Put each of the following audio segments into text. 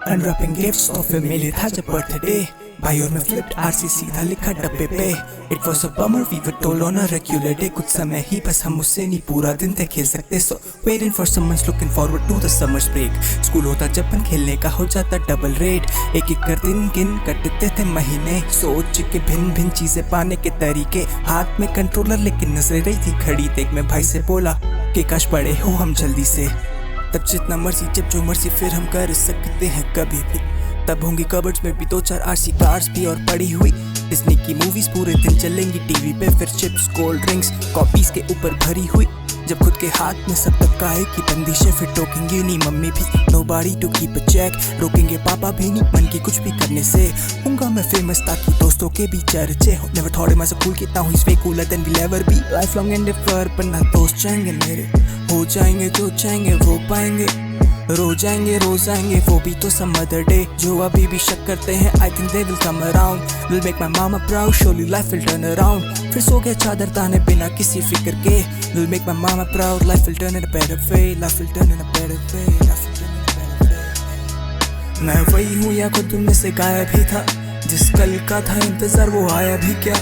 Unwrapping gifts तोहफे मिले था जब बर्थडे भाई और मैं फ्लिप्ड आरसी सीधा लिखा डब्बे पे। It was a bummer we were told on a regular day कुछ समय ही बस हम उससे नहीं पूरा दिन थे खेल सकते। So waiting for someone's looking forward to the summers break. School होता जब अपन खेलने का हो जाता डबल रेट। एक एक कर दिन गिन कटते थे महीने सोच के भिन्न भिन्न चीजें पाने के तरीके। हाथ में कंट्रोलर लेकिन नजर रही थी खड़ी। देख मैं भाई से बोला कि काश पढ़े हो हम जल्दी से। तब जितना मर्जी जब जो मर्जी फिर हम कर सकते हैं कभी भी। तब होंगी कबर्ड्स में भी 2-4 आरसी कार्स भी और पड़ी हुई डिज्नी की मूवीज पूरे दिन चलेंगी टीवी पे। फिर चिप्स कोल्ड ड्रिंक्स कॉपीज के ऊपर भरी हुई। जब खुद के हाथ में सब तक काहे की बंदिशें फिर टोकेंगे नहीं मम्मी भी। Nobody to keep a check रोकेंगे पापा भी नहीं मन की कुछ भी करने से। होऊंगा मैं फेमस ताकि दोस्तों के भी चर्चे हो। नेवर थॉट मैं कूल कितना हूँ इस way cooler than will ever be. Life long and ever पर ना दोस्त चाहेंगे मेरे हो जाएंगे जो चाहेंगे वो पाएंगे। रो जाएंगे रोज आएंगे वो भी तो सम अदर डे। जो अभी भी शक करते हैं I think they will come around. Will make my mama proud surely life will turn around। फिर सो गया चादर ताने बिना किसी फिक्र के। Will make my mama proud life will turn in a better way। Life will turn in a better way। Life will turn in a better way। मैं वही हूँ या खुद में से गायब ही था जिस कल का था इंतजार वो आया भी क्या।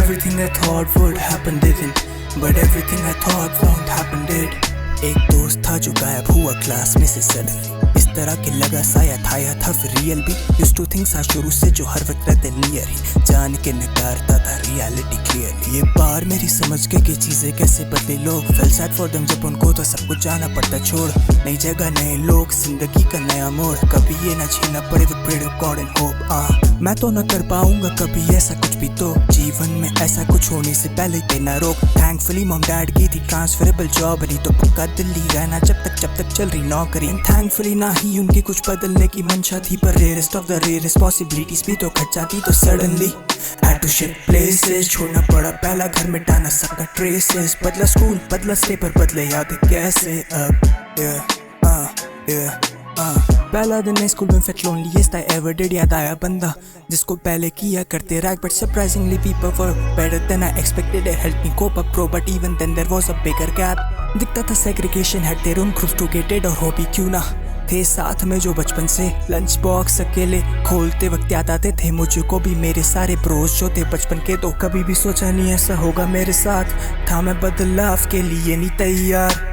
Everything I thought would happen didn't but everything I thought won't happen did। एक दोस्त था जो गायब हुआ क्लास में से सडनली। इस तरह के लगा साया था फिर रियल भी। यूज्ड टू थिंक था शुरू से जो हर वक्त रहते नियर ही जान के नकारता था रियलिटी क्लियरली। ये बार मेरी समझ के कि चीजें कैसे बदले लोग। फेल सैड फॉर देम जब उनको तो सब कुछ जाना पड़ता छोड़। नई जगह नए लोग जिंदगी का नया मोड़। कभी ये ना झेलना पड़े with prayer of God and hope. मैं तो न कर पाऊंगा कभी ऐसा कुछ भी तो जीवन में ऐसा कुछ होने से पहले देना रोक। थैंकफुली मॉम डैड की थी ट्रांसफरेबल जॉब नहीं तो पक्का दिल्ली रहना जब तक चल रही नौकरी। थैंकफुली ना ही उनकी कुछ बदलने की मंशा थी पर rarest of the rarest possibilities भी तो खच जाती तो suddenly had to shift places। छोड़ना पड़ा पहला घर मिटा ना सका ट्रेसेस। बदला स्कूल बदला स्लेपर बदले यादें कैसे अब। पहला दिन मैं स्कूल में फेट लोनलीएस्ट I ever did। याद आया बंदा जिसको पहले किया करते rag but surprisingly people were better than I expected। It helped me cope up bro but even then there was a bigger gap। दिखता था segregation had their own groups to get it और हो भी क्यों ना थे साथ में जो बचपन से। लंच बॉक्स अकेले खोलते वक्त याद आते थे मुझको भी मेरे सारे ब्रोस जो थे बचपन के। तो कभी भी सोचा नहीं ऐसा होगा मेरे साथ। था मैं बदलाव के लिए नहीं तैयार।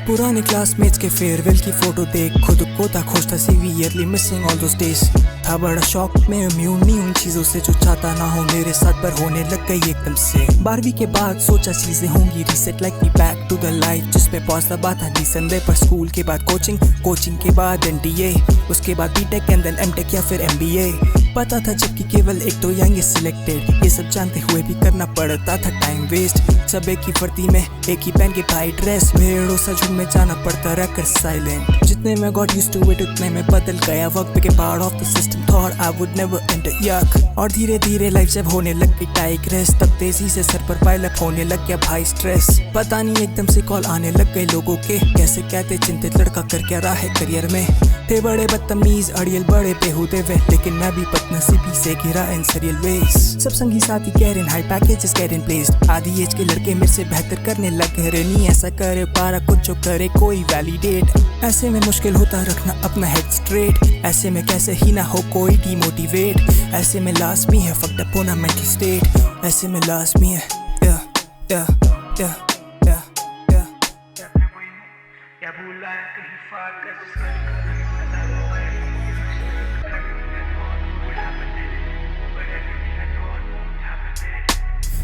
पुराने क्लासमेट्स के फेयरवेल की फोटो देख खुद को था खुश था severely missing all those days. था बड़ा शौक में इम्यून नहीं उन चीजों से जो चाहता ना हो मेरे साथ पर होने लग गई एकदम से। 12वीं के बाद सोचा चीजें होंगी reset like me back to the life जिसमें पॉज दबा था दी संडे पर। स्कूल के बाद कोचिंग के बाद NTA उसके बाद बीटेक एंड देन एमटेक या फिर MBA। पता था जबकि केवल एक तो यंग सिलेक्टेड। ये सब जानते हुए भी करना पड़ता था टाइम वेस्ट। सब एक ही वर्दी में एक ही पहन के भाई ड्रेस। भेड़ों सा झुंड में जाना पड़ता रहकर साइलेंट। जितने में गॉट यूज्ड टू इट उतने में बदल गया वक्त के part of the system thought I would never enter यक। और धीरे धीरे लाइफ जब होने लग गई टाइग्रेस तब तेजी से सर पर पायलअप होने लग गया भाई स्ट्रेस। पता नहीं एकदम से कॉल आने लग गए लोगों के कैसे कहते चिंतित लड़का कर क्या रहा है करियर में। थे बड़े बदतमीज अड़ियल बड़े बेहुदे वे लेकिन मैं भी बदनसीबी से गिरा इन सीरियल वेज। सब संगी साथी कह रहे high packages get in placed. आधी एज के लड़के मेरे से बेहतर करने लग गए नहीं ऐसा करे पारा कुछ जो करे कोई वैलिडेट। ऐसे में मुश्किल होता रखना अपना हेड स्ट्रेट। ऐसे में कैसे ही ना हो कोई डिमोटिवेट। ऐसे में लाजमी है फक्ड अप होना मेंटल स्टेट। ऐसे में लाजमी है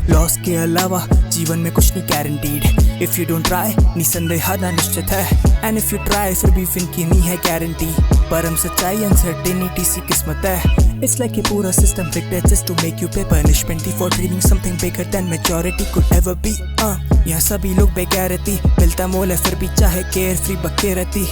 लॉस के अलावा जीवन में कुछ नहीं guaranteed. If you don't try निसंदेह हारना निश्चित है। एंड इफ यू ट्राई फिर भी विन की नहीं है गारंटी। पर हम सच्चाई अनसर्टेनिटी सी किस्मत है। It's like ये पूरा सिस्टम rigged है just to make you pay punishment for dreaming something bigger than majority could ever be। यहाँ सभी लोग बेगैरती मिलता मोल है फिर भी चाहे केयर फ्री बके रहती।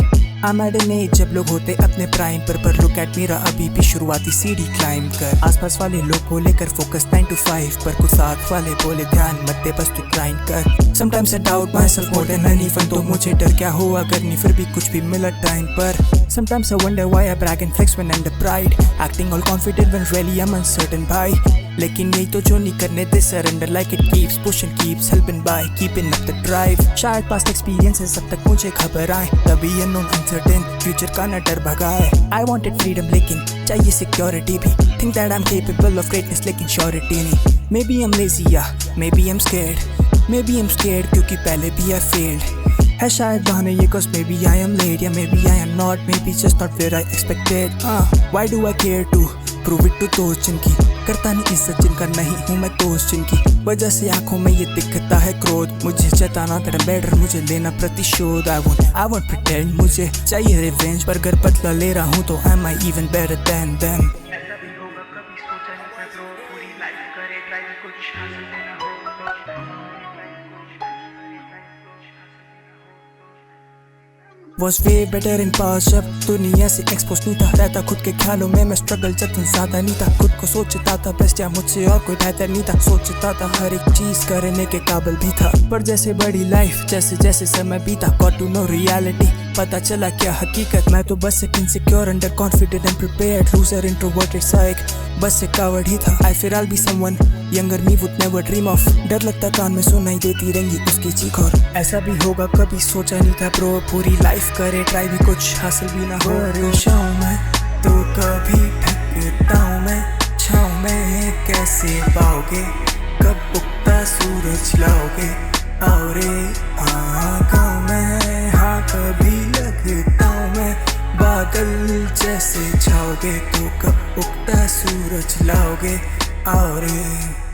I'm at an age जब लोग होते अपने प्राइम पर look at मेरा अभी भी शुरुआती सीढ़ी क्लाइम कर। आसपास वाले लोग को लेकर फोकस 9 to 5 पर कुछ साथ वाले बोले ध्यान मत दे बस तू ग्राइंड कर। Sometimes I doubt myself more than anyone तो मुझे डर क्या हो अगर नहीं फिर भी कुछ भी मिला टाइम पर। Sometimes I wonder why I brag and flex when under pride, acting all confident when really I'm uncertain by. लेकिन यही तो जो नहीं करने दे surrender, like it keeps pushing, keeps helping by keeping up the drive. शायद past experiences अब तक मुझे खबर आए, तभी unknown uncertain future का न डर भगाए. I wanted freedom लेकिन चाहिए security भी, think that I'm capable of greatness लेकिन surety नहीं. Maybe I'm lazy या maybe I'm scared, maybe I'm scared क्योंकि पहले भी I failed. है शायद बहाने ये cause maybe I am late या maybe I am not, maybe just not where I expected. Why do I care to prove it to those जिनकी करता नहीं इज्जत, जिनका नहीं हूँ मैं दोस्त, जिनकी वजह से आंखों में ये दिखता है क्रोध. मुझे जताना तेरा बेटर, मुझे लेना प्रतिशोध. I won't pretend, मुझे चाहिए रिवेंज, पर अगर बदला ले रहा हूँ तो am I even better than them? ऐसा भी होगा कभी सोचा नहीं था ब्रो, पूरी लाइफ करे ट्राई कुछ हासिल देना हो. Was way better in past जब दुनिया से एक्सपोज नहीं था, रहता खुद के ख्यालों में मैं स्ट्रगल जब ज्यादा नहीं था. खुद को सोचता था बेस्ट या मुझसे और कोई बेहतर नहीं था, सोचता था हर एक चीज करने के काबिल भी था. पर जैसे बड़ी लाइफ जैसे जैसे समय बीता, got to know reality, पता चला क्या हकीकत. मैं तो बस एक insecure under confident and prepared loser introverted सा एक बस एक कावड़ ही था. I fear I'll be someone younger me would never dream of. डर लगता कान में सुनाई देती रहेंगी उसकी चीख. और ऐसा भी होगा कभी सोचा नहीं था ब्रो, पूरी लाइफ करे ट्राई भी कुछ हासिल भी ना हो. परेशान मैं तो कभी थकता हूँ मैं, छाँव में कैसे पाओगे, कब उगता सूरज लाओगे. आओ रे हाँ गाँव में, हाँ कभी लगता हूँ मैं, बादल जैसे छाओगे तो कब उगता सूरज लाओगे. आओ रे.